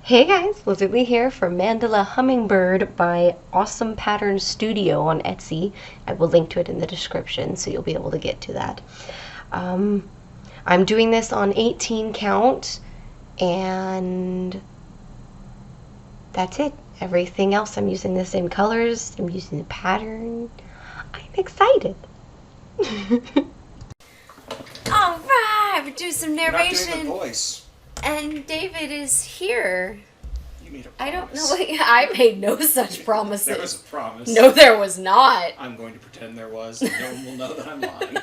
Hey guys, Lizardlea here for Mandala Hummingbird by Awesome Pattern Studio on Etsy. I will link to it in the description so you'll be able to get to that. Um, I'm doing this on 18 count and that's it. Everything else I'm using the same colors, I'm using the pattern. I'm excited. All right, we do some You're not doing the narration, voice. and David is here. You made a promise. I don't know what I made no such promises. There was a promise. No, there was not. I'm going to pretend there was, and no one will know that I'm lying.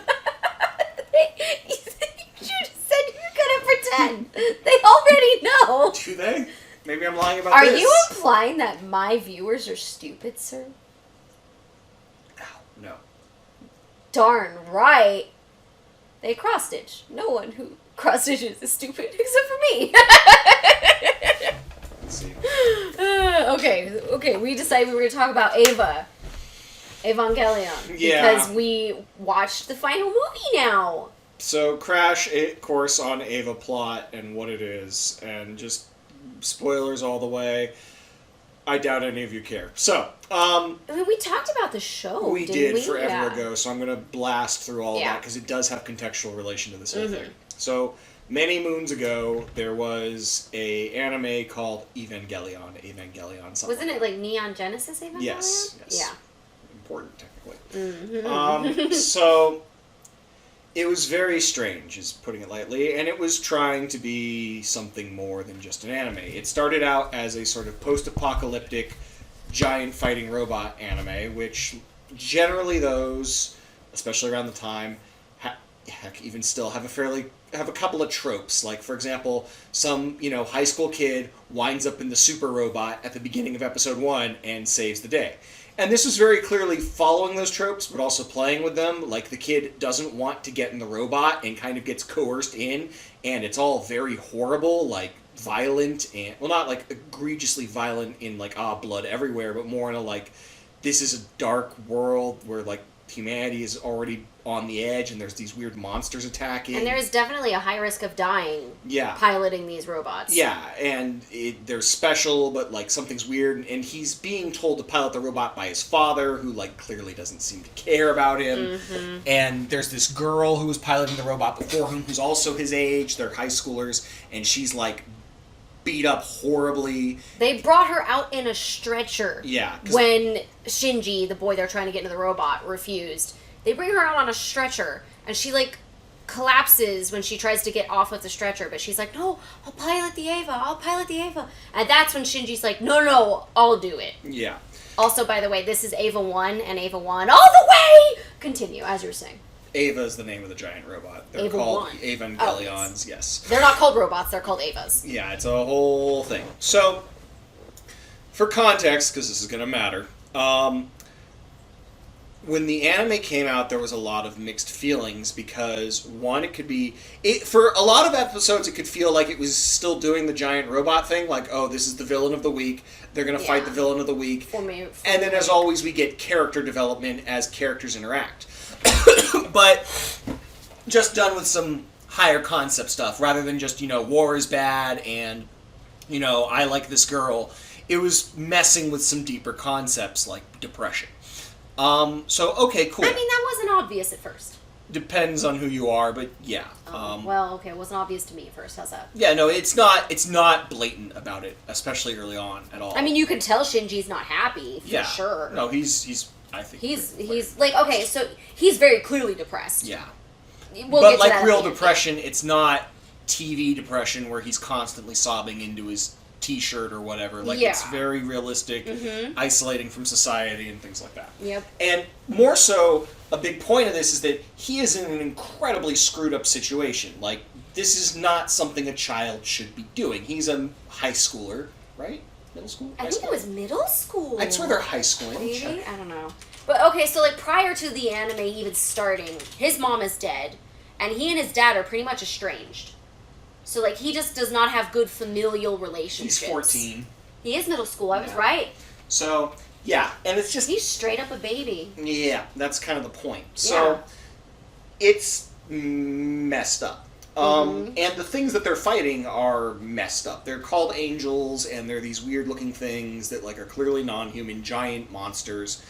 You should have said you're gonna pretend. They already know. Do they? Maybe I'm lying about Are this. you implying that my viewers are stupid, sir? Ow, no. Darn right. They cross-stitch. No one who cross-stitches is stupid except for me. Let's see. Okay. We decided we were going to talk about Evangelion. Yeah. Because we watched the final movie now. So, crash course on Ava plot and what it is, and just spoilers all the way. I doubt any of you care. So, I mean, we talked about the show. we didn't did forever Yeah. ago, so I'm going to blast through all of Yeah. that because it does have contextual relation to this whole thing. So, many moons ago, there was a anime called Evangelion, something. Wasn't it like Neon Genesis Evangelion? Yes. Yeah. Important, technically. So, it was very strange, is putting it lightly, and it was trying to be something more than just an anime. It started out as a sort of post-apocalyptic giant fighting robot anime, which generally those, especially around the time, heck, even still, have a couple of tropes. Like, for example, some, high school kid winds up in the super robot at the beginning of episode 1 and saves the day. And this was very clearly following those tropes, but also playing with them. Like, the kid doesn't want to get in the robot and kind of gets coerced in, and it's all very horrible, like, violent, and, well, not, like, egregiously violent in, like, blood everywhere, but more in a, like, this is a dark world where, like, humanity is already on the edge, and there's these weird monsters attacking. And there is definitely a high risk of dying piloting these robots. Yeah, and they're special, but, like, something's weird, and he's being told to pilot the robot by his father, who, like, clearly doesn't seem to care about him. And there's this girl who was piloting the robot before him, who's also his age. They're high schoolers, and she's, like, beat up horribly. They brought her out in a stretcher. Yeah. When Shinji, the boy they're trying to get into the robot, refused. They bring her out on a stretcher, and she, like, collapses when she tries to get off with the stretcher, but she's like, no, I'll pilot the Ava. And that's when Shinji's like, no, I'll do it. Yeah. Also, by the way, this is Ava 1 and Ava 1 all the way! Continue, as you were saying. Ava is the name of the giant robot. They're Ava called 1. Evangelions, yes. They're not called robots, they're called Avas. Yeah, it's a whole thing. So, for context, because this is going to matter, when the anime came out, there was a lot of mixed feelings because, one, it could be... for a lot of episodes, it could feel like it was still doing the giant robot thing, like, oh, this is the villain of the week, they're going to fight the villain of the week. And then, as always, we get character development as characters interact. But just done with some higher concept stuff, rather than just, war is bad and, I like this girl. It was messing with some deeper concepts like depression. So, okay, cool. I mean, that wasn't obvious at first. Depends on who you are, but yeah. Well, okay, it wasn't obvious to me at first. How's that? Yeah, no, it's not blatant about it, especially early on at all. I mean, you can tell Shinji's not happy, for sure. No, he's I think... He's like, okay, so he's very clearly depressed. Yeah. We'll but get to like that real at the end. depression, it's not TV depression where he's constantly sobbing into his t-shirt or whatever. Like, it's very realistic, isolating from society and things like that. Yep. And more so, a big point of this is that he is in an incredibly screwed up situation. Like, this is not something a child should be doing. He's a high schooler, right? Middle school? I think it was middle school. I swear they're high schooling. Maybe? I don't know. But, okay, so, like, prior to the anime even starting, his mom is dead, and he and his dad are pretty much estranged. So, like, he just does not have good familial relationships. He's 14. He is middle school, I was right. So, yeah, and it's just... He's straight up a baby. Yeah, that's kind of the point. So, it's messed up. And the things that they're fighting are messed up. They're called angels, and they're these weird-looking things that like are clearly non-human, giant monsters.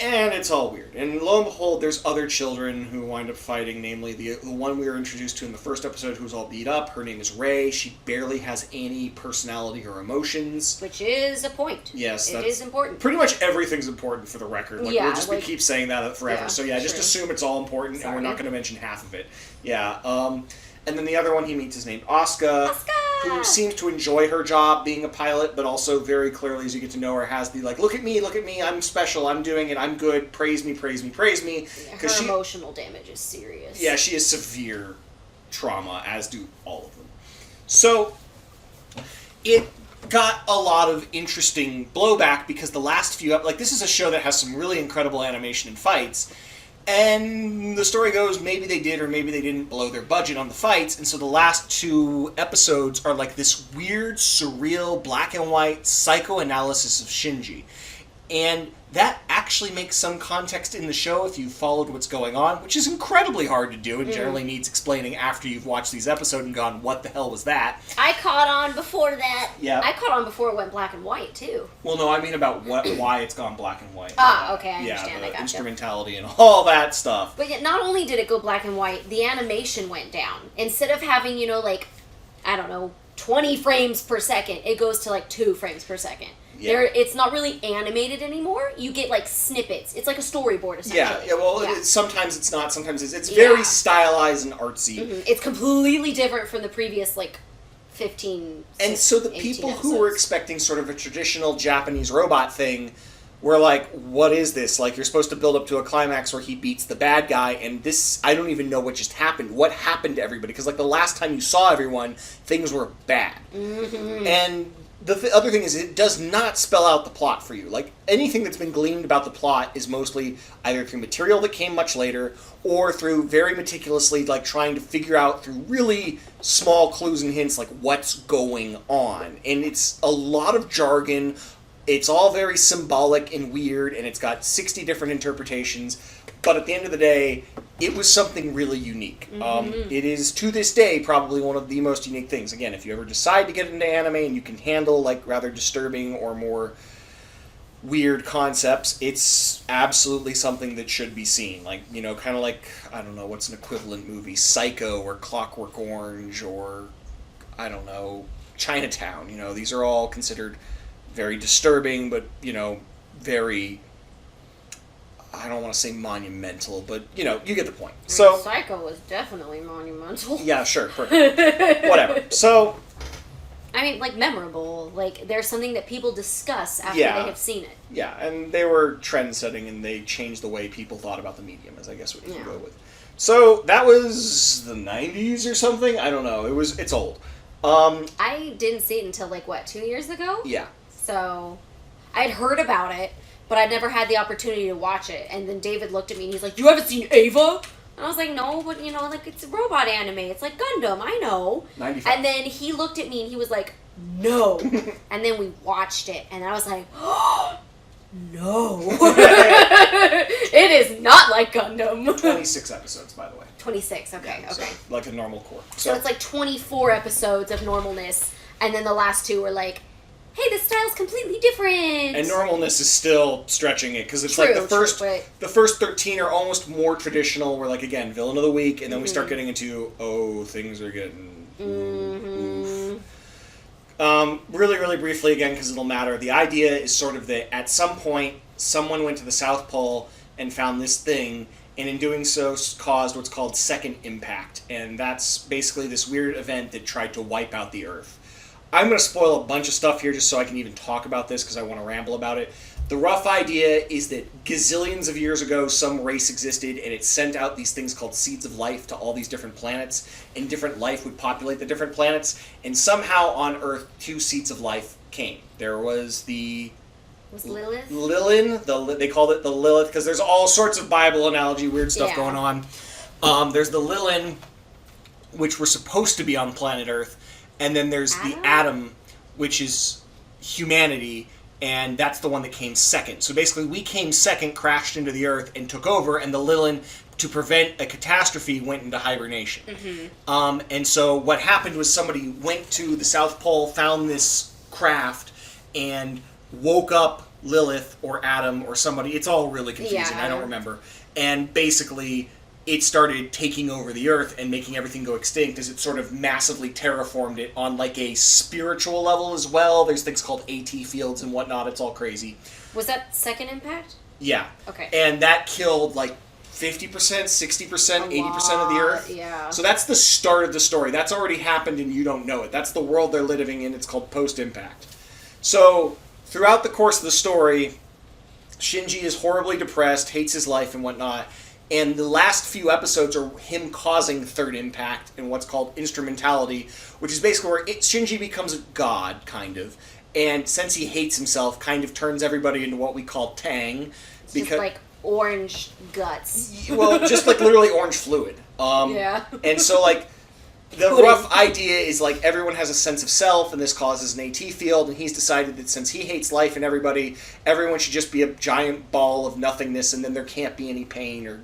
And it's all weird. And lo and behold, there's other children who wind up fighting, namely the one we were introduced to in the first episode who's all beat up. Her name is Ray. She barely has any personality or emotions. Which is a point. Yes. It is important. Pretty much everything's important for the record. Like, yeah, we keep saying that forever. Yeah, so yeah, just assume it's all important, and we're not going to mention half of it. Yeah. And then the other one he meets is named Asuka, who seems to enjoy her job being a pilot, but also very clearly, as you get to know her, has the, like, look at me, I'm special, I'm doing it, I'm good, praise me, praise me, praise me. Yeah, her emotional damage is serious. Yeah, she has severe trauma, as do all of them. So, it got a lot of interesting blowback, because the last few, like, this is a show that has some really incredible animation and fights, and the story goes, maybe they did or maybe they didn't blow their budget on the fights, and so the last 2 episodes are like this weird, surreal, black and white psychoanalysis of Shinji. And that actually makes some context in the show if you followed what's going on, which is incredibly hard to do and generally needs explaining after you've watched these episodes and gone, what the hell was that? I caught on before that. Yeah. I caught on before it went black and white, too. Well, no, I mean about why it's gone black and white. Okay, I understand, Yeah, I the gotcha. instrumentality and all that stuff. But yet, not only did it go black and white, the animation went down. Instead of having, 20 frames per second, it goes to, 2 frames per second. Yeah. It's not really animated anymore. You get, snippets. It's like a storyboard, essentially. Sometimes it's not. Sometimes it's very stylized and artsy. Mm-hmm. It's completely different from the previous, 15, And so the people who were expecting sort of a traditional Japanese robot thing were like, what is this? Like, you're supposed to build up to a climax where he beats the bad guy, and this, I don't even know what just happened. What happened to everybody? Because, the last time you saw everyone, things were bad. Mm-hmm. And the other thing is, it does not spell out the plot for you. Anything that's been gleaned about the plot is mostly either through material that came much later, or through very meticulously, trying to figure out through really small clues and hints, what's going on. And it's a lot of jargon. It's all very symbolic and weird, and it's got 60 different interpretations. But at the end of the day, it was something really unique. Mm-hmm. It is, to this day, probably one of the most unique things. Again, if you ever decide to get into anime and you can handle, rather disturbing or more weird concepts, it's absolutely something that should be seen. I don't know, what's an equivalent movie? Psycho or Clockwork Orange or, I don't know, Chinatown. These are all considered very disturbing, but, very... I don't want to say monumental, but, you get the point. So Psycho was definitely monumental. Yeah, sure. Whatever. So... memorable. There's something that people discuss after they have seen it. Yeah, and they were trend-setting, and they changed the way people thought about the medium, is I guess what you can go with. So, that was the 90s or something? I don't know. It's old. I didn't see it until, 2 years ago? Yeah. So, I'd heard about it, but I'd never had the opportunity to watch it. And then David looked at me and he's like, "You haven't seen Ava?" And I was like, "No, but it's a robot anime. It's like Gundam, I know." 95. And then he looked at me and he was like, "No." And then we watched it and I was like, "Oh, no." It is not like Gundam. 26 episodes, by the way. 26, okay, Yeah, okay. So, like a normal core. So it's 24 episodes of normalness, and then the last 2 were hey, this style's completely different. And normalness is still stretching it, because it's True, the first 13 are almost more traditional, where again, villain of the week, and then we start getting into, things are getting... Oof. Really, really briefly again, because it'll matter, the idea is sort of that at some point, someone went to the South Pole and found this thing, and in doing so caused what's called second impact, and that's basically this weird event that tried to wipe out the Earth. I'm going to spoil a bunch of stuff here just so I can even talk about this because I want to ramble about it. The rough idea is that gazillions of years ago, some race existed, and it sent out these things called seeds of life to all these different planets, and different life would populate the different planets, and somehow on Earth, 2 seeds of life came. There was the... Was Lilith? Lilin, they called it the Lilith, because there's all sorts of Bible analogy, weird stuff going on. There's the Lilin, which were supposed to be on planet Earth, and then there's the Atom, which is humanity, and that's the one that came second. So basically, we came second, crashed into the Earth, and took over, and the Lilin to prevent a catastrophe, went into hibernation. And so what happened was somebody went to the South Pole, found this craft, and woke up Lilith or Adam or somebody. It's all really confusing. I don't remember. And basically, it started taking over the Earth and making everything go extinct as it sort of massively terraformed it on like a spiritual level as well. There's things called AT fields and whatnot. It's all crazy. Was that second impact? Yeah. Okay. And that killed like 50%, 60%, 80% of the Earth. Yeah. So that's the start of the story. That's already happened and you don't know it. That's the world they're living in. It's called post-impact. So throughout the course of the story, Shinji is horribly depressed, hates his life and whatnot. And the last few episodes are him causing third impact in what's called instrumentality, which is basically where Shinji becomes a god, kind of. And since he hates himself, kind of turns everybody into what we call Tang. It's just like orange guts. Well, just like literally orange fluid. Yeah. And so, like, the rough idea is, like, everyone has a sense of self, and this causes an AT field, and he's decided that since he hates life and everybody, everyone should just be a giant ball of nothingness, and then there can't be any pain or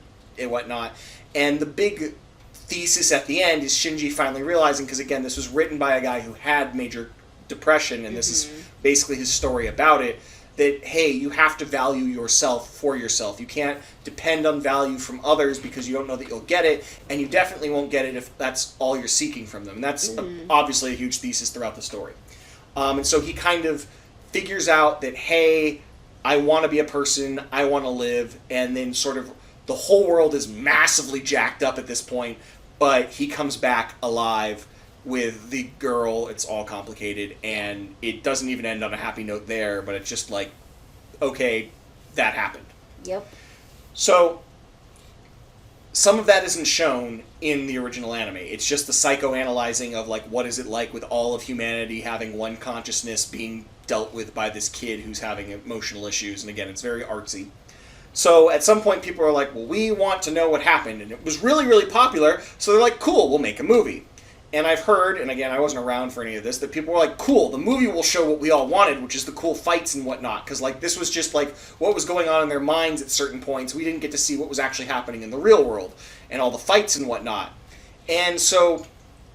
whatnot. And the big thesis at the end is Shinji finally realizing, because, again, this was written by a guy who had major depression, and this is basically his story about it, that, hey, you have to value yourself for yourself. You can't depend on value from others because you don't know that you'll get it, and you definitely won't get it if that's all you're seeking from them. And that's obviously a huge thesis throughout the story. And so he kind of figures out that, hey, I want to be a person, I want to live, and then sort of the whole world is massively jacked up at this point, but he comes back alive with the girl. It's all complicated, and it doesn't even end on a happy note there, but it's just like, okay, that happened. Yep. So, some of that isn't shown in the original anime. It's just the psychoanalyzing of, like, what is it like with all of humanity having one consciousness being dealt with by this kid who's having emotional issues, and again, it's very artsy. So, at some point, people are like, well, we want to know what happened, and it was really, really popular, so they're like, cool, we'll make a movie. And I've heard, and again, I wasn't around for any of this, that people were like, cool, the movie will show what we all wanted, which is the cool fights and whatnot. Because, like, this was just, like, what was going on in their minds at certain points. We didn't get to see what was actually happening in the real world, and all the fights and whatnot. And so,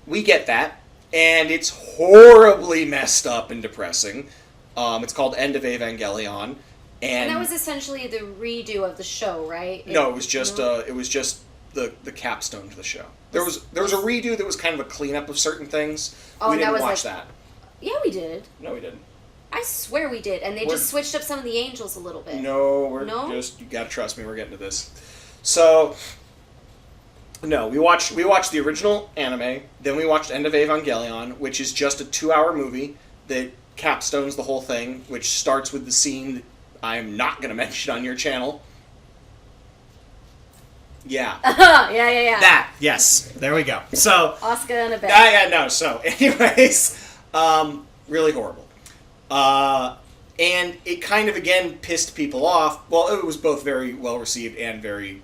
we get that, and it's horribly messed up and depressing. It's called End of Evangelion. And that was essentially the redo of the show, right? No, it was just the capstone to the show. There was a redo that was kind of a cleanup of certain things. Oh, we didn't that was watch like, that. Yeah, we did. No, we didn't. I swear we did, and they just switched up some of the angels a little bit. No, you gotta trust me, we're getting to this. So, no, we watched the original anime, then we watched End of Evangelion, which is just a 2-hour movie that capstones the whole thing, which starts with the scene that I'm not gonna mention on your channel. Yeah. yeah. That, yes. There we go. So. Oscar and a bed. Yeah, no. So, anyways, really horrible. And it kind of, again, pissed people off. Well, it was both very well received and very,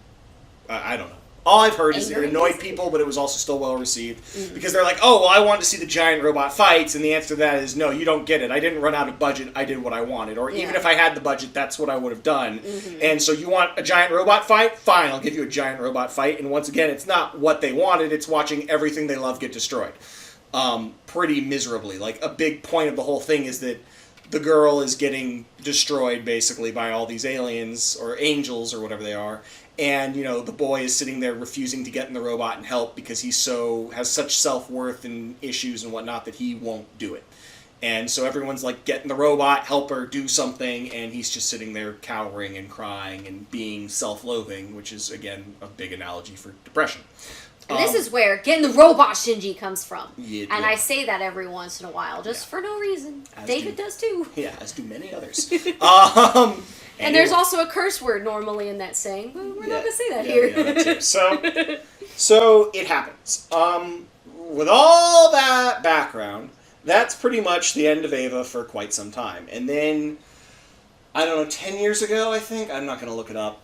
I don't know. All I've heard is it annoyed people, but it was also still well received. Mm-hmm. Because they're like, oh, well, I wanted to see the giant robot fights, and the answer to that is, no, you don't get it. I didn't run out of budget, I did what I wanted. Or even if I had the budget, that's what I would have done. Mm-hmm. And so you want a giant robot fight? Fine, I'll give you a giant robot fight. And once again, it's not what they wanted, it's watching everything they love get destroyed. Pretty miserably. Like, a big point of the whole thing is that the girl is getting destroyed, basically, by all these aliens, or angels, or whatever they are. And, you know, the boy is sitting there refusing to get in the robot and help because has such self-worth and issues and whatnot that he won't do it. And so everyone's like, get in the robot, help her, do something, and he's just sitting there cowering and crying and being self-loathing, which is, again, a big analogy for depression. And this is where getting the robot Shinji comes from. Yeah, and I say that every once in a while, just for no reason. David does too. Yeah, as do many others. And there's also a curse word normally in that saying, but we're not going to say that here. Yeah, that too. So it happens. With all that background, that's pretty much the end of Eva for quite some time. And then, I don't know, 10 years ago, I think? I'm not going to look it up.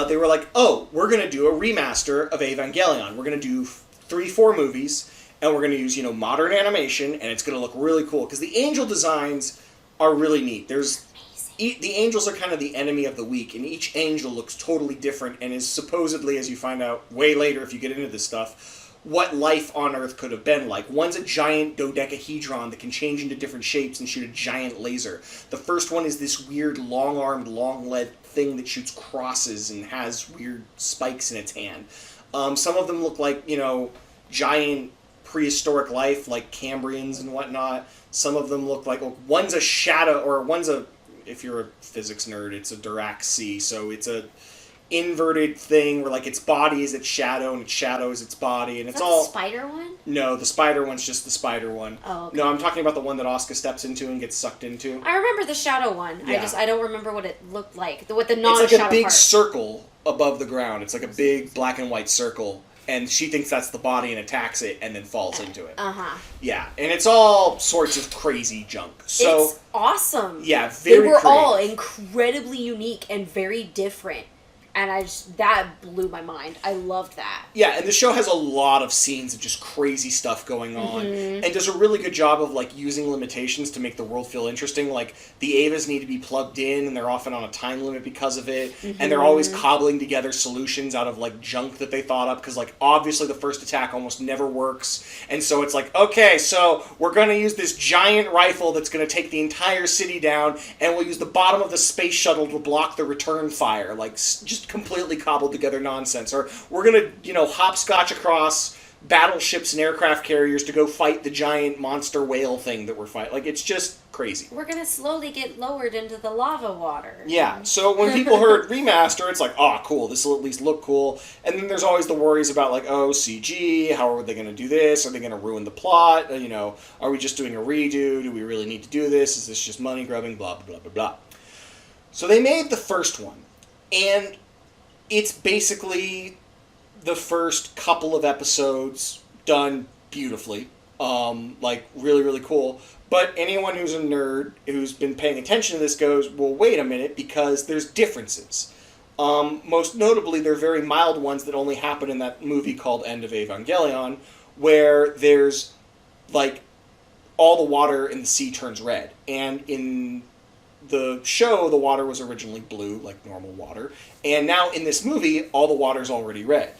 They were like, oh, we're going to do a remaster of Evangelion. We're going to do 3-4 movies, and we're going to use, modern animation, and it's going to look really cool. Because the angel designs are really neat. There's... Amazing. the angels are kind of the enemy of the weak, and each angel looks totally different and is supposedly, as you find out way later if you get into this stuff, what life on Earth could have been like. One's a giant dodecahedron that can change into different shapes and shoot a giant laser. The first one is this weird long-armed, long-legged thing that shoots crosses and has weird spikes in its hand. Some of them look like, giant prehistoric life, like Cambrians and whatnot. Some of them look like, one's a shadow, or one's a, if you're a physics nerd, it's a Dirac C, so it's a inverted thing where, like, its body is its shadow and its shadow is its body, and it's all... the spider one? No, the spider one's just the spider one. Oh, okay. No, I'm talking about the one that Asuka steps into and gets sucked into. I remember the shadow one. Yeah. I don't remember what it looked like. What the non-shadow It's like a big part. circle above the ground. It's like a big black and white circle, and she thinks that's the body and attacks it and then falls into it. Uh-huh. Yeah, and it's all sorts of crazy junk. So it's awesome. Yeah, very They were all creative. incredibly unique and very different. And that blew my mind. I loved that. Yeah, and the show has a lot of scenes of just crazy stuff going on, and does a really good job of, like, using limitations to make the world feel interesting. Like, the Avas need to be plugged in, and they're often on a time limit because of it, and they're always cobbling together solutions out of, like, junk that they thought up, because, like, obviously the first attack almost never works, and so it's like, okay, so we're going to use this giant rifle that's going to take the entire city down, and we'll use the bottom of the space shuttle to block the return fire. Like, just completely cobbled together nonsense. Or we're gonna, hopscotch across battleships and aircraft carriers to go fight the giant monster whale thing that we're fighting. Like, it's just crazy. We're gonna slowly get lowered into the lava water. Yeah, so when people heard remaster, it's like, oh, cool, this will at least look cool. And then there's always the worries about, like, oh, CG, how are they going to do this? Are they going to ruin the plot? Are we just doing a redo? Do we really need to do this? Is this just money grubbing? Blah, blah, blah, blah, blah. So they made the first one, and it's basically the first couple of episodes done beautifully. Really, really cool. But anyone who's a nerd who's been paying attention to this goes, well, wait a minute, because there's differences. Most notably, they're very mild ones that only happen in that movie called End of Evangelion, where there's, like, all the water in the sea turns red. And in the show, the water was originally blue, like normal water. And now in this movie, all the water's already red.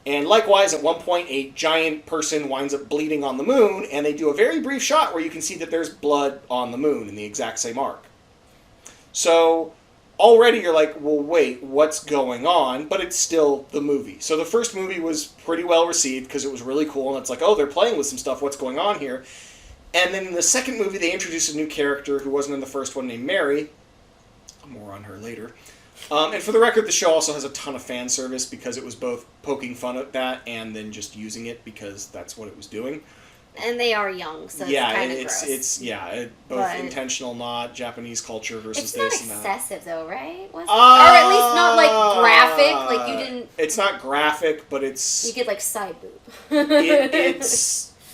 And likewise, at one point, a giant person winds up bleeding on the moon, and they do a very brief shot where you can see that there's blood on the moon in the exact same arc. So already you're like, well, wait, what's going on? But it's still the movie. So the first movie was pretty well received because it was really cool, and it's like, oh, they're playing with some stuff, what's going on here? And then in the second movie, they introduced a new character who wasn't in the first one, named Mary. More on her later. And for the record, the show also has a ton of fan service because it was both poking fun at that and then just using it because that's what it was doing. And they are young, so yeah, it's kind of gross. Both But intentional, not Japanese culture versus it's this not and that. excessive, though, right? Or at least not, like, graphic. Like, you didn't... It's not graphic, but it's... You get, like, side boob.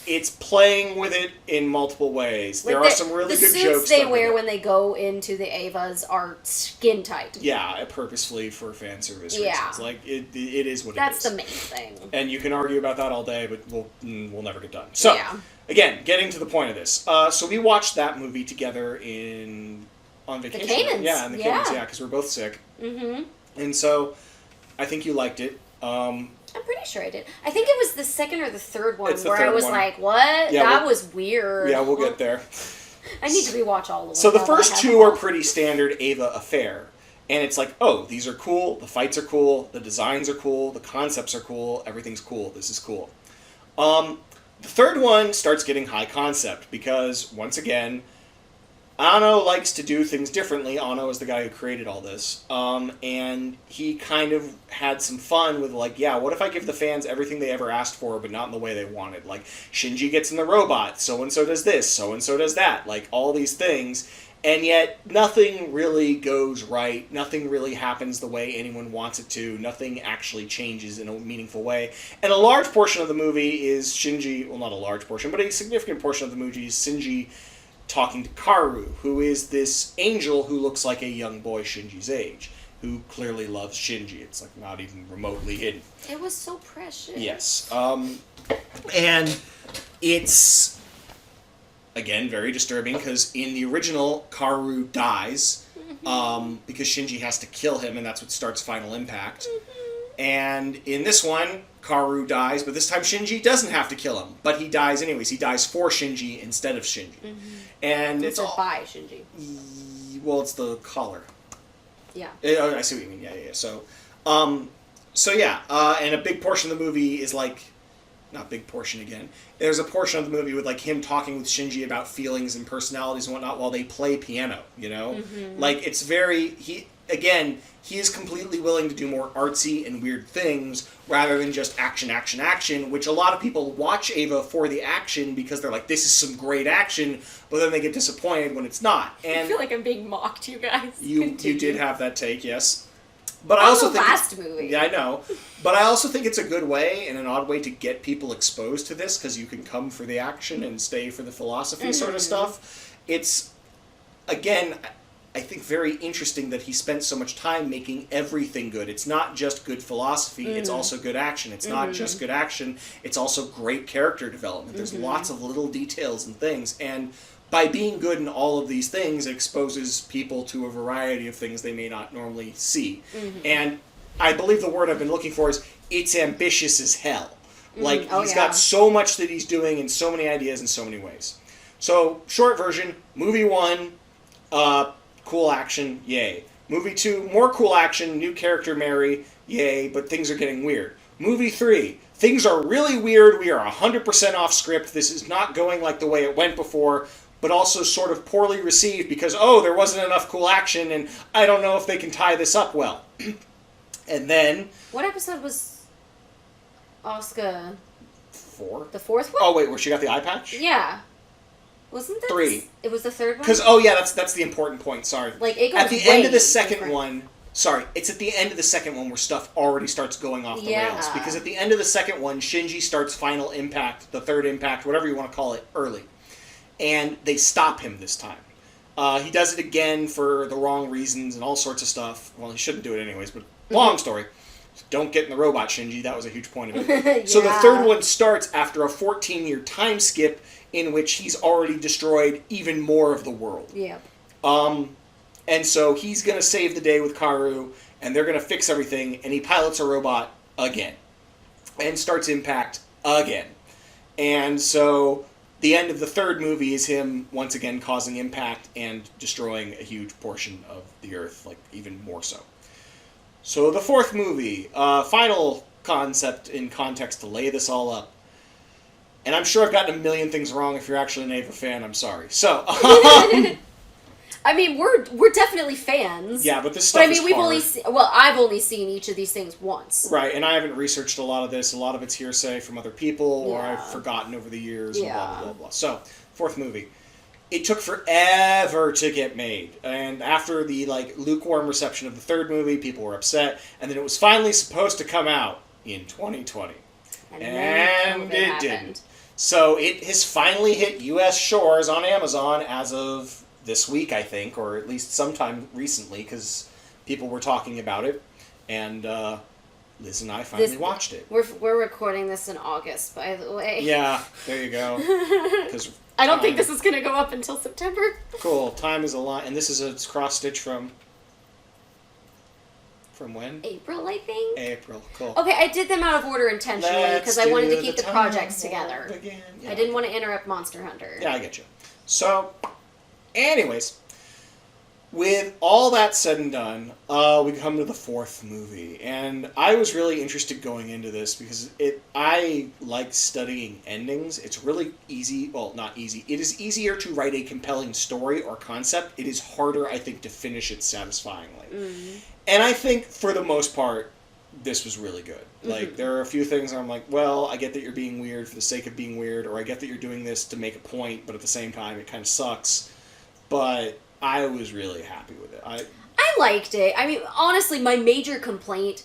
It's playing with it in multiple ways. There are some really good jokes. The suits they wear when they go into the Avas are skin tight. Yeah, purposefully for fan service Yeah. reasons. Like, it is what That's it is. the main thing. And you can argue about that all day, but we'll never get done. So, again, getting to the point of this. So we watched that movie together on vacation. The Canaans. Yeah, in the Canaans, because we're both sick. Mm-hmm. And so, I think you liked it. I'm pretty sure I did. I think it was the second or the third one It's the where third I was one. like, what? Yeah, that was weird. Yeah, we'll get there. I need to rewatch all of them. So the now that I first have two them are all. pretty standard Ava affair. And it's like, oh, these are cool, the fights are cool, the designs are cool, the concepts are cool, everything's cool, this is cool. The third one starts getting high concept because, once again, Anno likes to do things differently. Anno is the guy who created all this. And he kind of had some fun with, like, yeah, what if I give the fans everything they ever asked for, but not in the way they wanted? Like, Shinji gets in the robot, so-and-so does this, so-and-so does that. Like, all these things. And yet, nothing really goes right. Nothing really happens the way anyone wants it to. Nothing actually changes in a meaningful way. And a large portion of the movie is Shinji, well, not a large portion, but a significant portion of the movie is Shinji talking to Karu, who is this angel who looks like a young boy Shinji's age, who clearly loves Shinji. It's like not even remotely hidden. It was so precious. Yes. And it's again, very disturbing, because in the original, Karu dies, because Shinji has to kill him, and that's what starts Final Impact. And in this one, Karu dies, but this time Shinji doesn't have to kill him, but he dies anyways. He dies for Shinji instead of Shinji. And it's all... by Shinji. Well, it's the collar. Yeah. I see what you mean. Yeah. So and a big portion of the movie is like, not big portion again. There's a portion of the movie with like him talking with Shinji about feelings and personalities and whatnot while they play piano. You know, like it's very he is completely willing to do more artsy and weird things rather than just action, which a lot of people watch Ava for the action because they're like, this is some great action, but then they get disappointed when it's not. And I feel like I'm being mocked, you guys. You did have that take, yes. But I also think last movie. Yeah, I know. But I also think it's a good way and an odd way to get people exposed to this, because you can come for the action and stay for the philosophy sort of stuff. It's, again, I think very interesting that he spent so much time making everything good. It's not just good philosophy, it's also good action. It's not just good action, it's also great character development. There's lots of little details and things, and by being good in all of these things, it exposes people to a variety of things they may not normally see. And I believe the word I've been looking for is, it's ambitious as hell. Like, he's got so much that he's doing and so many ideas in so many ways. So, short version, movie 1, cool action, yay. Movie 2, more cool action, new character Mary, yay, but things are getting weird. Movie 3, things are really weird, we are 100% off script, this is not going like the way it went before, but also sort of poorly received because, there wasn't enough cool action, and I don't know if they can tie this up well. And then... What episode was Asuka? 4? The 4th one? Oh, wait, where she got the eye patch? Yeah. Wasn't that 3. It was the 3rd one? Because, that's the important point, sorry. Like, it goes at the way end of the second different. one... Sorry, it's at the end of the second one where stuff already starts going off the rails. Because at the end of the second one, Shinji starts Final Impact, the third impact, whatever you want to call it, early. And they stop him this time. He does it again for the wrong reasons and all sorts of stuff. Well, he shouldn't do it anyways, but long story. Don't get in the robot, Shinji. That was a huge point of it. So the third one starts after a 14-year time skip in which he's already destroyed even more of the world. Yeah. And so he's going to save the day with Karu, and they're going to fix everything, and he pilots a robot again. And starts Impact again. And so the end of the third movie is him once again causing Impact and destroying a huge portion of the Earth, like even more so. So the fourth movie, final concept in context to lay this all up. And I'm sure I've gotten a million things wrong. If you're actually an Ava fan, I'm sorry. So, I mean, we're definitely fans. Yeah, but this stuff is hard. I've only seen each of these things once. Right, and I haven't researched a lot of this. A lot of it's hearsay from other people, or I've forgotten over the years, and blah, blah, blah, blah. So, fourth movie. It took forever to get made, and after the, lukewarm reception of the third movie, people were upset, and then it was finally supposed to come out in 2020. And it didn't. So, it has finally hit U.S. shores on Amazon as of this week, I think, or at least sometime recently, because people were talking about it, and Liz and I finally watched it. We're recording this in August, by the way. Yeah, there you go. I don't think this is going to go up until September. Cool, time is a lot, and this is a cross-stitch from when? April, I think. April, cool. Okay, I did them out of order intentionally, because I wanted to keep the projects together. Yeah, I didn't want to interrupt Monster Hunter. Yeah, I get you. So... Anyways, with all that said and done, we come to the fourth movie, and I was really interested going into this because I like studying endings. It's really easy, well, not easy. It is easier to write a compelling story or concept. It is harder, I think, to finish it satisfyingly. And I think, for the most part, this was really good. Like, there are a few things I'm like, well, I get that you're being weird for the sake of being weird, or I get that you're doing this to make a point, but at the same time, it kind of sucks. But I was really happy with it. I liked it. I mean, honestly, my major complaint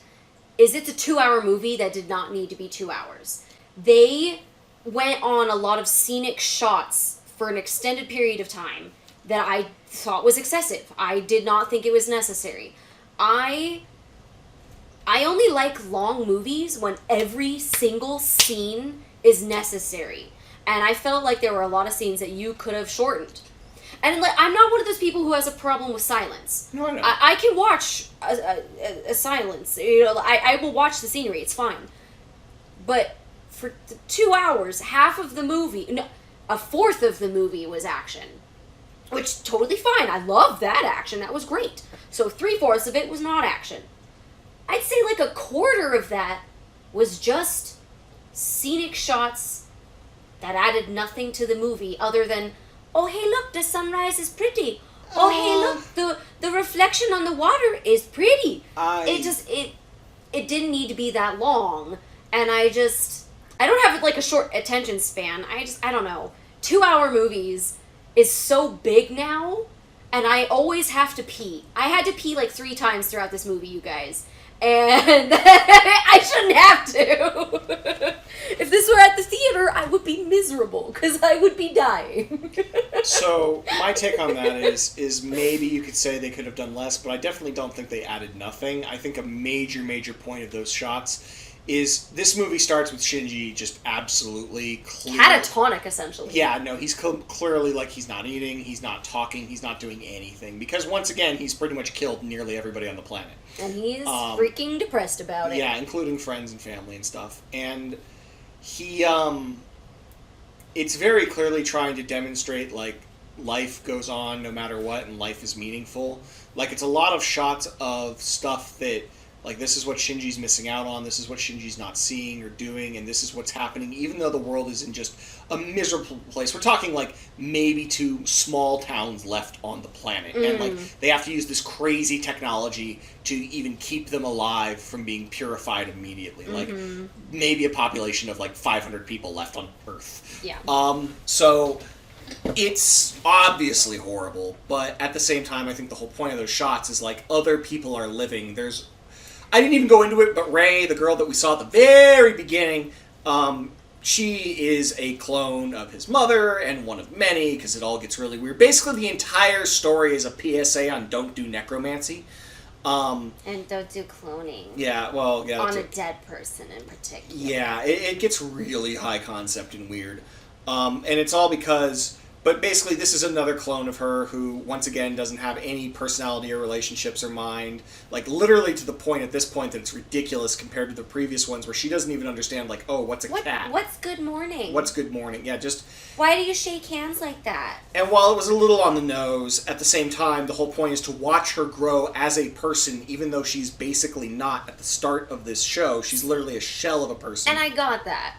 is it's a 2-hour movie that did not need to be 2 hours. They went on a lot of scenic shots for an extended period of time that I thought was excessive. I did not think it was necessary. I only like long movies when every single scene is necessary. And I felt like there were a lot of scenes that you could have shortened. And like, I'm not one of those people who has a problem with silence. No, I know. I can watch a silence. You know, I will watch the scenery. It's fine. But for 2 hours, half of the movie, no, a fourth of the movie was action. Which, totally fine. I love that action. That was great. So 3/4 of it was not action. I'd say like a quarter of that was just scenic shots that added nothing to the movie other than, oh, hey, look, the sunrise is pretty. Oh, hey, look, the reflection on the water is pretty. It didn't need to be that long. And I don't have, like, a short attention span. I don't know. 2-hour movies is so big now, and I always have to pee. I had to pee, like, 3 times throughout this movie, you guys. And I shouldn't have to. If this were at the theater, I would be miserable, because I would be dying. So, my take on that is maybe you could say they could have done less, but I definitely don't think they added nothing. I think a major point of those shots is this movie starts with Shinji just absolutely clear. Catatonic, essentially. Yeah, no, he's clearly, like, he's not eating, he's not talking, he's not doing anything. Because, once again, he's pretty much killed nearly everybody on the planet. And he's freaking depressed about it. Yeah, including friends and family and stuff. And he, it's very clearly trying to demonstrate, like, life goes on no matter what, and life is meaningful. Like, it's a lot of shots of stuff that, like, this is what Shinji's missing out on, this is what Shinji's not seeing or doing, and this is what's happening, even though the world is in just a miserable place. We're talking, like, maybe 2 small towns left on the planet. And, like, they have to use this crazy technology to even keep them alive from being purified immediately. Like, maybe a population of, like, 500 people left on Earth. Yeah. So it's obviously horrible, but at the same time, I think the whole point of those shots is, like, other people are living. I didn't even go into it, but Rei, the girl that we saw at the very beginning, she is a clone of his mother, and one of many, because it all gets really weird. Basically, the entire story is a PSA on don't do necromancy. And don't do cloning. Yeah, well, yeah. On a dead person in particular. Yeah, it gets really high concept and weird. And it's all because... But basically, this is another clone of her who, once again, doesn't have any personality or relationships or mind. Like, literally to the point at this point that it's ridiculous compared to the previous ones where she doesn't even understand, like, oh, what's a cat? What's good morning? What's good morning? Yeah, just... Why do you shake hands like that? And while it was a little on the nose, at the same time, the whole point is to watch her grow as a person, even though she's basically not at the start of this show. She's literally a shell of a person. And I got that.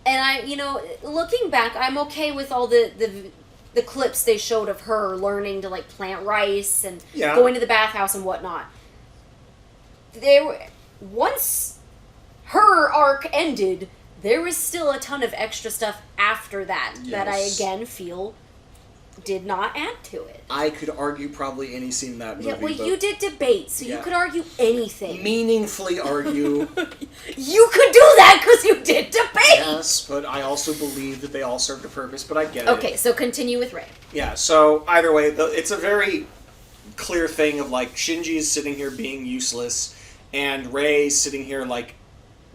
And I, you know, looking back, I'm okay with all the clips they showed of her learning to, like, plant rice and going to the bathhouse and whatnot. Once her arc ended, there was still a ton of extra stuff after that that I, again, feel did not add to it. I could argue probably any scene in that movie. Yeah, well, you did debate, so you could argue anything. Meaningfully argue. You could do that because you did debate! Yes, but I also believe that they all served a purpose, but I get it. Okay, so continue with Rei. Yeah, so either way, it's a very clear thing of, like, Shinji is sitting here being useless, and Rei's sitting here, like,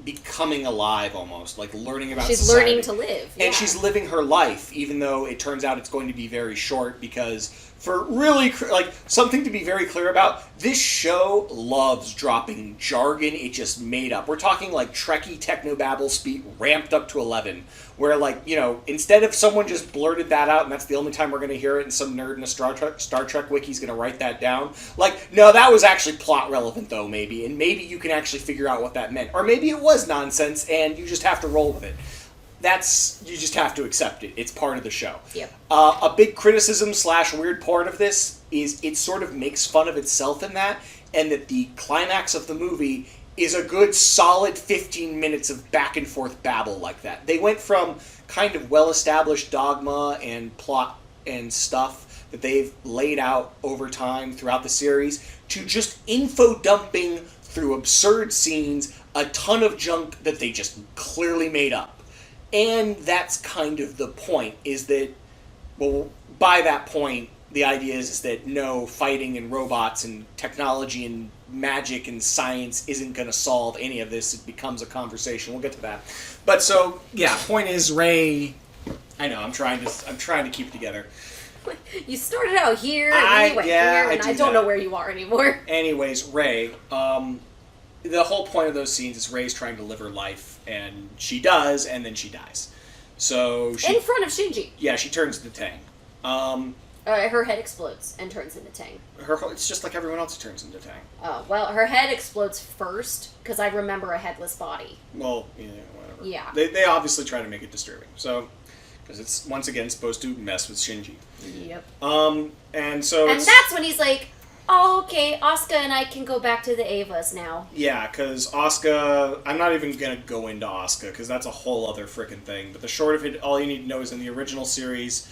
becoming alive almost, like learning about she's society. Learning to live. And she's living her life, even though it turns out it's going to be very short, because for really, like, something to be very clear about, this show loves dropping jargon it just made up. We're talking, like, Trekkie technobabble speed ramped up to 11, where, like, you know, instead of someone just blurted that out and that's the only time we're going to hear it and some nerd in a Star Trek wiki is going to write that down, like, no, that was actually plot relevant, though, maybe, and maybe you can actually figure out what that meant. Or maybe it was nonsense and you just have to roll with it. You just have to accept it. It's part of the show. Yep. A big criticism / weird part of this is it sort of makes fun of itself in that, and that the climax of the movie is a good solid 15 minutes of back and forth babble like that. They went from kind of well-established dogma and plot and stuff that they've laid out over time throughout the series to just info dumping through absurd scenes, a ton of junk that they just clearly made up. And that's kind of the point, is that, well, by that point, the idea is that no, fighting and robots and technology and magic and science isn't going to solve any of this. It becomes a conversation. We'll get to that. But so, yeah, point is, Rei I know. I'm trying to keep it together. You started out here, and then you went here, and I don't know where you are anymore. Anyways, Rey. The whole point of those scenes is Rey's trying to live her life, and she does, and then she dies. So she, in front of Shinji. Yeah, she turns into Tang. Her head explodes and turns into Tang. It's just like everyone else who turns into Tang. Oh, well, her head explodes first, because I remember a headless body. Well, yeah, whatever. Yeah. They obviously try to make it disturbing. So, because it's, once again, supposed to mess with Shinji. Yep. And so And that's when he's like, oh, okay, Asuka and I can go back to the Avas now. Yeah, because Asuka... I'm not even going to go into Asuka, because that's a whole other frickin' thing. But the short of it, all you need to know is in the original series,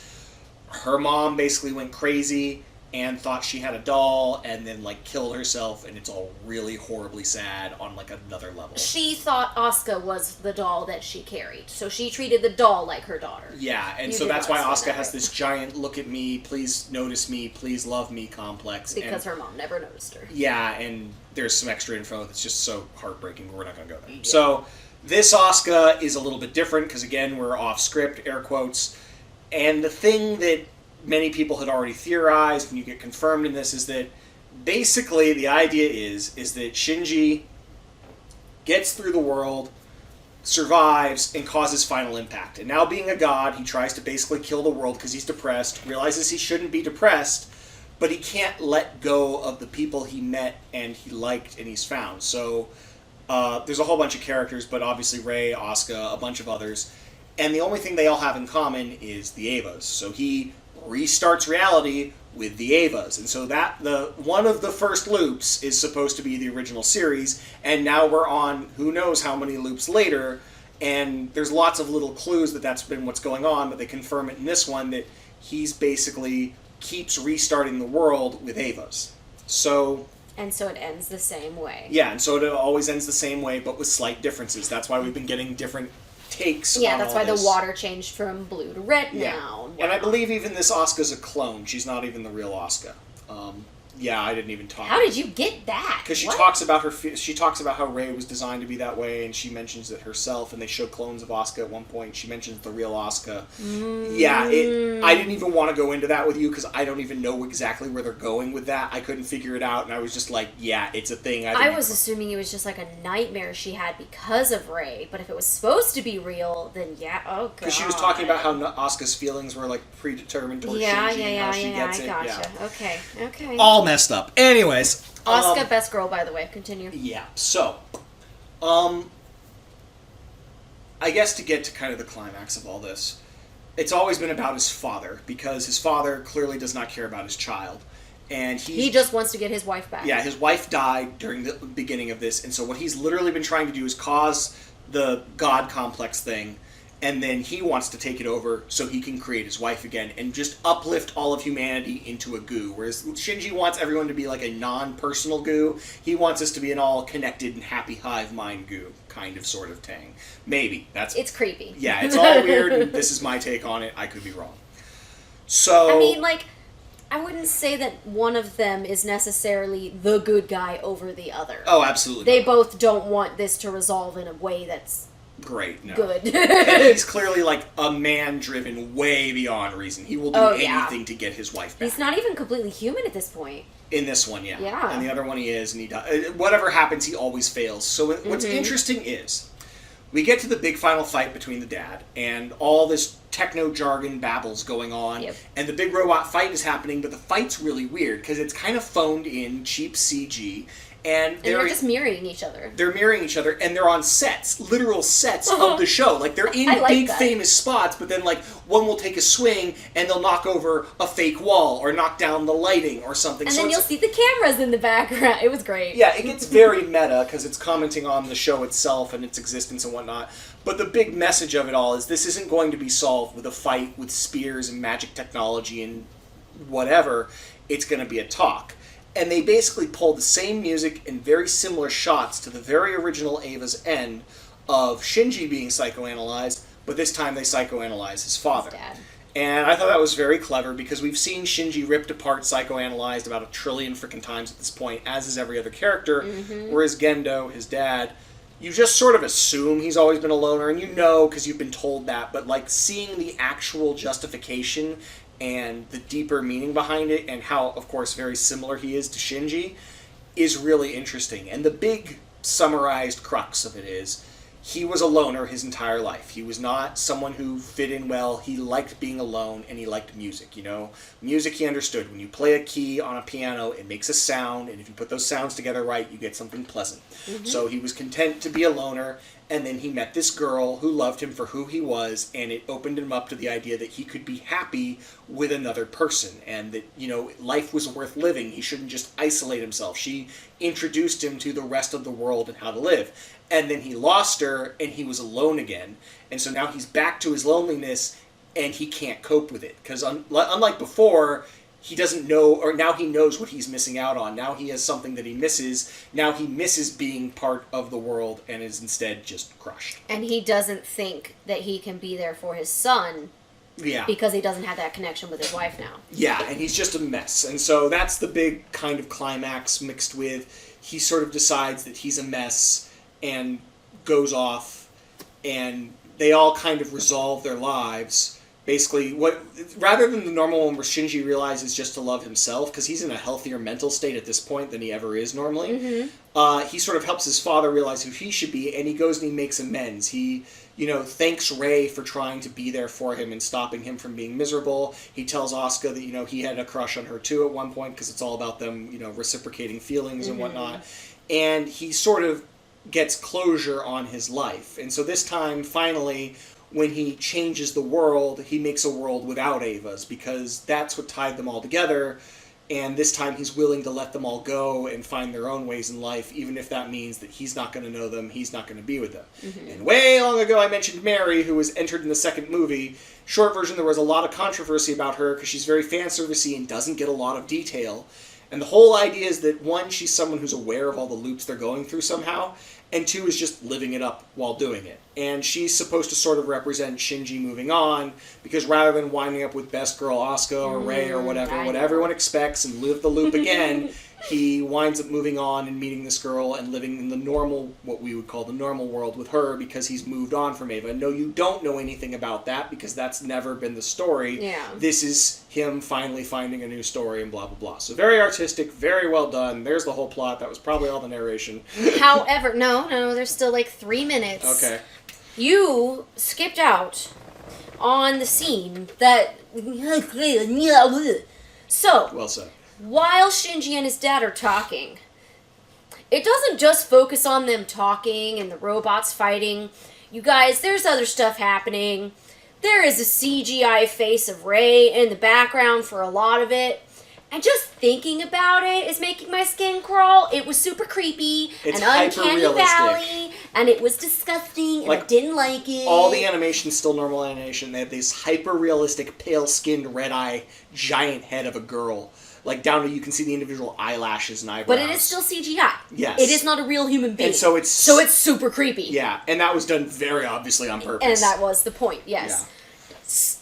her mom basically went crazy and thought she had a doll and then, like, killed herself, and it's all really horribly sad on, like, another level. She thought Asuka was the doll that she carried, so she treated the doll like her daughter. Yeah, and so that's why Asuka has this giant look at me, please notice me, please love me complex. Because her mom never noticed her. Yeah, and there's some extra info that's just so heartbreaking, we're not going to go there. Yeah. So, this Asuka is a little bit different, because again, we're off script, air quotes, and the thing that many people had already theorized, and you get confirmed in this, is that basically the idea is that Shinji gets through the world, survives, and causes final impact. And now being a god, he tries to basically kill the world because he's depressed, realizes he shouldn't be depressed, but he can't let go of the people he met and he liked and he's found. So there's a whole bunch of characters, but obviously Rey, Asuka, a bunch of others. And the only thing they all have in common is the Avas. So he restarts reality with the Avas. And so that one of the first loops is supposed to be the original series, and now we're on who knows how many loops later, and there's lots of little clues that that's been what's going on, but they confirm it in this one that he's basically keeps restarting the world with Avas. So... And so it ends the same way. Yeah, and so it always ends the same way, but with slight differences. That's why we've been getting different takes. Yeah, that's why the water changed from blue to red now. And I believe even this Asuka's a clone. She's not even the real Asuka. Yeah, I didn't even talk. How did you get that? Because she talks about she talks about how Rey was designed to be that way, and she mentions it herself. And they show clones of Asuka at one point. She mentions the real Asuka. Yeah, I didn't even want to go into that with you because I don't even know exactly where they're going with that. I couldn't figure it out, and I was just like, yeah, it's a thing. I was assuming it was just like a nightmare she had because of Rey, but if it was supposed to be real, then yeah, oh god. Because she was talking about how Asuka's feelings were like predetermined towards Shinji and how she gets it. Gotcha. Yeah. Okay. All messed up. Anyways. Asuka, best girl, by the way. Continue. Yeah. So, I guess to get to kind of the climax of all this, it's always been about his father, because his father clearly does not care about his child. And he just wants to get his wife back. Yeah, his wife died during the beginning of this, and so what he's literally been trying to do is cause the god complex thing, and then he wants to take it over so he can create his wife again and just uplift all of humanity into a goo. Whereas Shinji wants everyone to be like a non-personal goo. He wants us to be an all-connected and happy hive mind goo, kind of, sort of Tang. Maybe. It's creepy. Yeah, it's all weird, and this is my take on it. I could be wrong. So... I mean, like, I wouldn't say that one of them is necessarily the good guy over the other. Oh, absolutely. They both don't want this to resolve in a way that's... Great, no. Good. And he's clearly like a man driven way beyond reason. He will do anything to get his wife back. He's not even completely human at this point. In this one, yeah. Yeah. And the other one he is, and he does. Whatever happens, he always fails. So what's interesting is, we get to the big final fight between the dad, and all this techno-jargon babbles going on, and the big robot fight is happening, but the fight's really weird, because it's kind of phoned in, cheap CG, and they're just mirroring each other. They're mirroring each other, and they're on sets, literal sets of the show. Like, they're in big, famous spots, but then, like, one will take a swing, and they'll knock over a fake wall, or knock down the lighting, or something. And then you'll see the cameras in the background. It was great. Yeah, it gets very meta, because it's commenting on the show itself and its existence and whatnot. But the big message of it all is this isn't going to be solved with a fight with spears and magic technology and whatever. It's going to be a talk. And they basically pull the same music and very similar shots to the very original Ava's end of Shinji being psychoanalyzed, but this time they psychoanalyze his father. His dad. And I thought that was very clever, because we've seen Shinji ripped apart, psychoanalyzed about 1 trillion freaking times at this point, as is every other character, whereas Gendo, his dad, you just sort of assume he's always been a loner, and you know because you've been told that, but like seeing the actual justification and the deeper meaning behind it, and how, of course, very similar he is to Shinji, is really interesting. And the big summarized crux of it is, he was a loner his entire life. He was not someone who fit in well. He liked being alone, and he liked music, you know? Music he understood. When you play a key on a piano, it makes a sound, and if you put those sounds together right, you get something pleasant. Mm-hmm. So he was content to be a loner, and then he met this girl who loved him for who he was, and it opened him up to the idea that he could be happy with another person, and that, you know, life was worth living. He shouldn't just isolate himself. She introduced him to the rest of the world and how to live. And then he lost her, and he was alone again. And so now he's back to his loneliness, and he can't cope with it. Because unlike before, he doesn't know, or now he knows what he's missing out on. Now he has something that he misses. Now he misses being part of the world and is instead just crushed. And he doesn't think that he can be there for his son. Yeah. Because he doesn't have that connection with his wife now. Yeah, and he's just a mess. And so that's the big kind of climax mixed with he sort of decides that he's a mess and goes off, and they all kind of resolve their lives. Basically, rather than the normal one where Shinji realizes just to love himself, because he's in a healthier mental state at this point than he ever is normally, mm-hmm. He sort of helps his father realize who he should be, and he goes and he makes amends. He, you know, thanks Rei for trying to be there for him and stopping him from being miserable. He tells Asuka that, you know, he had a crush on her too at one point, because it's all about them, you know, reciprocating feelings mm-hmm. and whatnot. And he sort of gets closure on his life. And so this time, finally, when he changes the world, he makes a world without Evas, because that's what tied them all together. And this time he's willing to let them all go and find their own ways in life, even if that means that he's not going to know them, he's not going to be with them. Mm-hmm. And way long ago I mentioned Mary, who was entered in the second movie. Short version, there was a lot of controversy about her because she's very fan-servicey and doesn't get a lot of detail. And the whole idea is that, one, she's someone who's aware of all the loops they're going through somehow, and two, is just living it up while doing it. And she's supposed to sort of represent Shinji moving on, because rather than winding up with Best Girl Asuka or Rei or whatever, what everyone expects, and live the loop again, he winds up moving on and meeting this girl and living in the normal, what we would call the normal world with her, because he's moved on from Eva. No, you don't know anything about that, because that's never been the story. Yeah. This is him finally finding a new story and blah, blah, blah. So very artistic, very well done. There's the whole plot. That was probably all the narration. However, no, there's still like 3 minutes. Okay. You skipped out on the scene that... So... Well said. While Shinji and his dad are talking, it doesn't just focus on them talking and the robots fighting. You guys, there's other stuff happening. There is a CGI face of Rei in the background for a lot of it. And just thinking about it is making my skin crawl. It was super creepy and uncanny valley, and it was disgusting, and I didn't like it. All the animation's still normal animation. They have this hyper-realistic, pale-skinned, red-eye, giant head of a girl. Like, down to you can see the individual eyelashes and eyebrows. But it is still CGI. Yes. It is not a real human being. And so it's super creepy. Yeah, and that was done very obviously on purpose. And that was the point, yes. Yeah.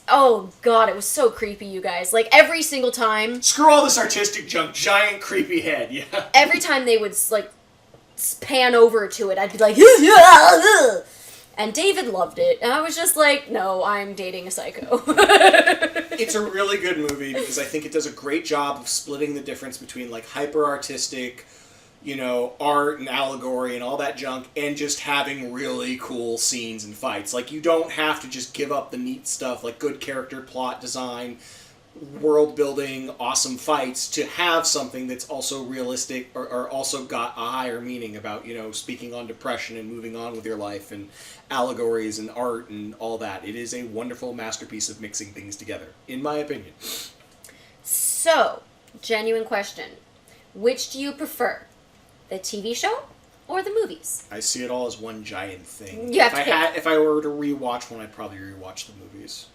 Oh, God, it was so creepy, you guys. Like, every single time... Screw all this artistic junk. Giant, creepy head, yeah. Every time they would, like, pan over to it, I'd be like... And David loved it. And I was just like, no, I'm dating a psycho. It's a really good movie because I think it does a great job of splitting the difference between, like, hyper-artistic, you know, art and allegory and all that junk, and just having really cool scenes and fights. Like, you don't have to just give up the neat stuff, like good character, plot design, world building, awesome fights, to have something that's also realistic or also got a higher meaning about, you know, speaking on depression and moving on with your life and allegories and art and all that. It is a wonderful masterpiece of mixing things together, in my opinion. So, genuine question. Which do you prefer? The TV show or the movies? I see it all as one giant thing. If I were to rewatch one, I'd probably rewatch the movies.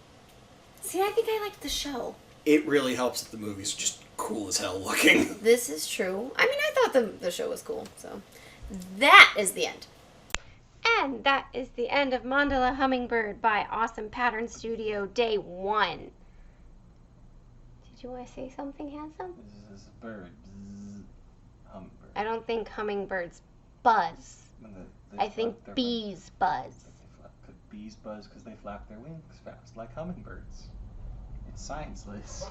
See, I think I liked the show. It really helps that the movies are just cool as hell looking. This is true. I mean, I thought the show was cool, so... That is the end. And that is the end of Mandala Hummingbird by Awesome Pattern Studio, Day 1. Did you want to say something, Handsome? This is a bird. Hummingbird. I don't think hummingbirds buzz. I think bees buzz. Bees buzz because they flap their wings fast, like hummingbirds. It's science, Liz.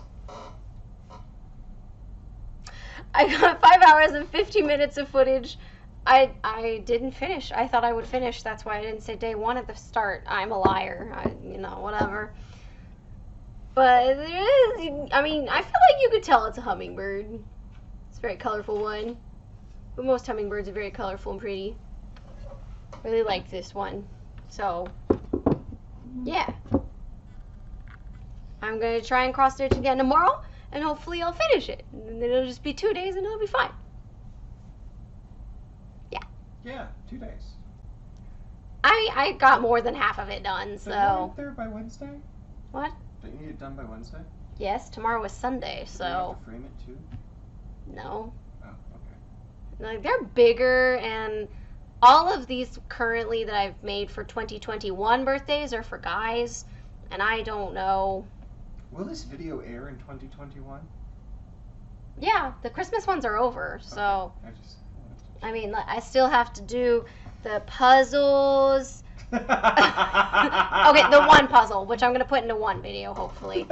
I got 5 hours and 50 minutes of footage. I didn't finish. I thought I would finish. That's why I didn't say day one at the start. I'm a liar. Whatever. But there is, I mean, I feel like you could tell it's a hummingbird. It's a very colorful one. But most hummingbirds are very colorful and pretty. Really like this one. So, yeah. I'm going to try and cross stitch again tomorrow, and hopefully I'll finish it. And then it'll just be 2 days and it'll be fine. Yeah. Yeah, 2 days. I got more than half of it done, So so. you get there by Wednesday? What? Don't you get it done by Wednesday? Yes, tomorrow is Sunday, Do you have so. to frame it too? No. Oh, okay. Like, they're bigger, and all of these currently that I've made for 2021 birthdays are for guys, and I don't know. Will this video air in 2021? Yeah, the Christmas ones are over, so. Okay. I mean, I still have to do the puzzles. Okay, the one puzzle, which I'm going to put into one video, hopefully.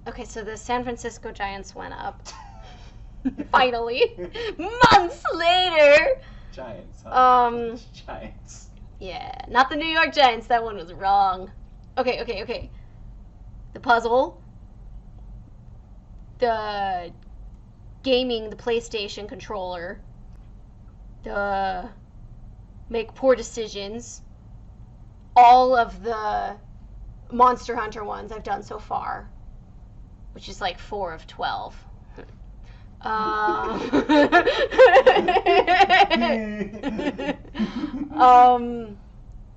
Okay, so the San Francisco Giants went up. Finally. Months later. Giants. Huh? Um, Giants. Yeah, not the New York Giants. That one was wrong. Okay. The puzzle. The gaming, the PlayStation controller. The make poor decisions. All of the Monster Hunter ones I've done so far, which is like 4 of 12.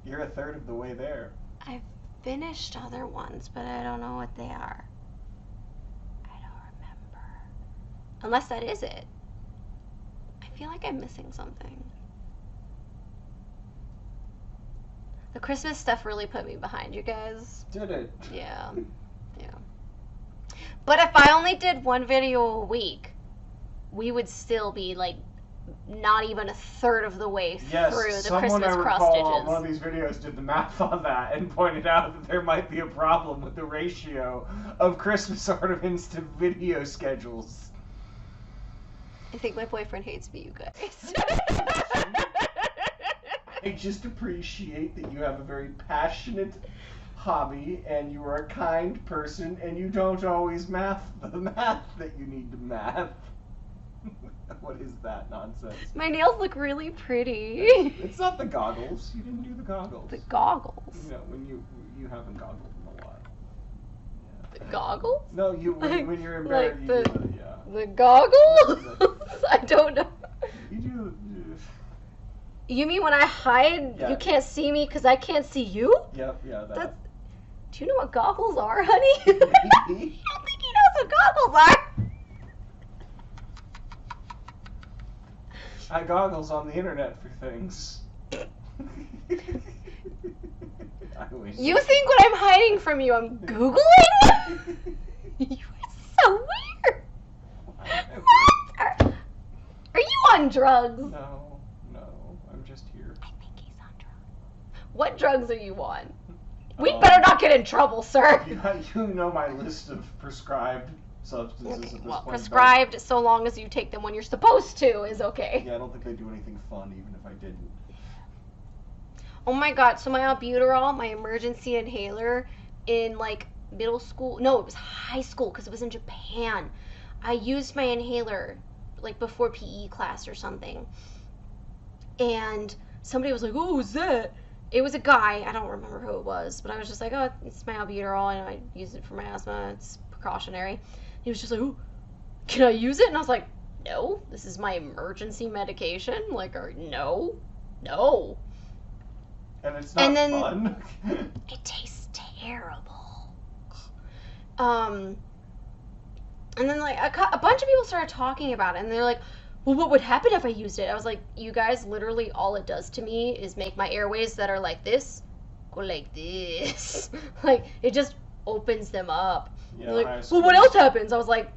You're a third of the way there. I've finished other ones, but I don't know what they are. I don't remember. Unless that is it. I feel like I'm missing something. The Christmas stuff really put me behind, you guys. Did it? Yeah. But if I only did one video a week, we would still be like not even a third of the way through the Christmas cross stitches. On one of these videos did the math on that and pointed out that there might be a problem with the ratio of Christmas ornaments to video schedules. I think my boyfriend hates me, you guys. I just appreciate that you have a very passionate hobby and you are a kind person and you don't always math the math that you need to math. What is that nonsense? My nails look really pretty. It's not the goggles. You didn't do the goggles. The goggles. You know, when you haven't goggled in a while. Yeah. The goggles? No, when you're in bed, you do the goggles? I don't know. You do. You mean when I hide, Yeah. you can't see me because I can't see you? Yep, yeah, that. Do you know what goggles are, honey? I don't think he knows what goggles are. I goggles on the internet for things. I wish. You think what I'm hiding from you, I'm Googling? You are so weird. What? Are you on drugs? No, I'm just here. I think he's on drugs. What drugs are you on? We better not get in trouble, sir. You know my list of prescribed substances at this point. Prescribed so long as you take them when you're supposed to is okay. Yeah, I don't think they do anything fun, even if I didn't. Oh my god, so my albuterol, my emergency inhaler in like middle school, no, it was high school because it was in Japan. I used my inhaler like before PE class or something. And somebody was like, "Oh, who's that?" It was a guy, I don't remember who it was, but I was just like, "Oh, it's my albuterol and I use it for my asthma, it's precautionary." He was just like, "Oh, can I use it?" And I was like, "No, this is my emergency medication." Like, no. And it's not fun. It tastes terrible. And then like a bunch of people started talking about it, and they're like, "Well, what would happen if I used it?" I was like, "You guys, literally all it does to me is make my airways that are like this go like this." Like, it just opens them up. Yeah, Like, "Well, what else happens?" I was like,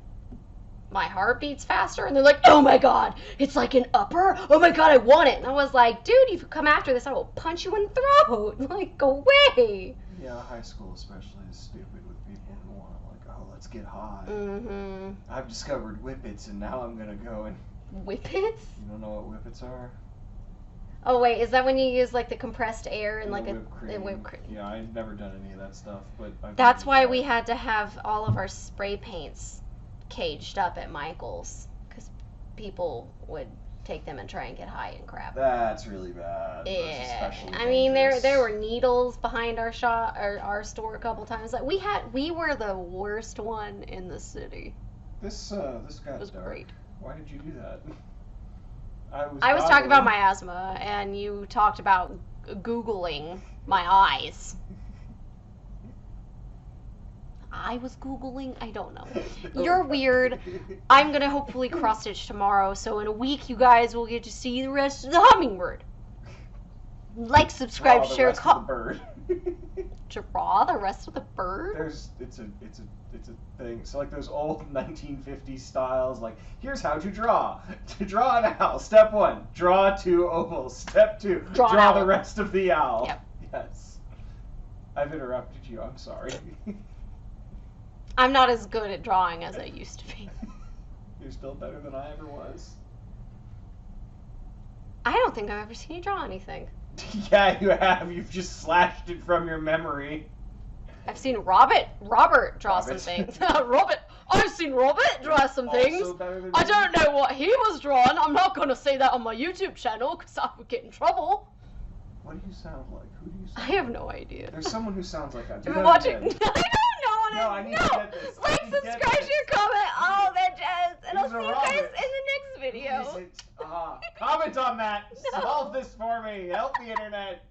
my heart beats faster, and they're like, oh my god, it's like an upper, oh my god, I want it. And I was like, dude, if you come after this, I will punch you in the throat. Like, go away. Yeah, high school especially is stupid with people who want to, like, oh, let's get high. Mm-hmm. I've discovered whippets, and now I'm gonna go and... Whippets? You don't know what whippets are? Oh wait, is that when you use like the compressed air and like The a whipped cream? Yeah, I've never done any of that stuff, but That's why we had to have all of our spray paints caged up at Michael's, because people would take them and try and get high and crap. That's really bad. That's Yeah, especially I mean dangerous. there were needles behind our shop or our store a couple times. Like we were the worst one in the city. This got It was dark. great. Why did you do that? I was talking about my asthma, and you talked about Googling my eyes. I was Googling? I don't know. You're weird. I'm gonna hopefully cross stitch tomorrow, so in a week you guys will get to see the rest of the hummingbird. Like, subscribe, Draw the share, rest of the bird. draw the rest of the bird? It's a thing. So like those old 1950s styles, like here's how to draw. To draw an owl, step 1, draw 2 ovals. Step 2, Draw an draw owl. the rest of the owl. Yep. Yes. I've interrupted you. I'm sorry. I'm not as good at drawing as I used to be. You're still better than I ever was. I don't think I've ever seen you draw anything. Yeah, you have. You've just slashed it from your memory. I've seen Robert draw some Robert. things. Robert, I've seen Robert draw some things. Also better than I me. don't know what he was drawing. I'm not going to say that on my YouTube channel because I would get in trouble. What do you sound like? Who do you I sound have no idea. There's someone who sounds like that. Do I've that been watching. I again. don't know. No, I need to get this. I Like, need to get subscribe, this. share, comment, all bitches, and I'll These see are you guys in Roberts. the next video. Comment on that. Solve this for me. Help the internet.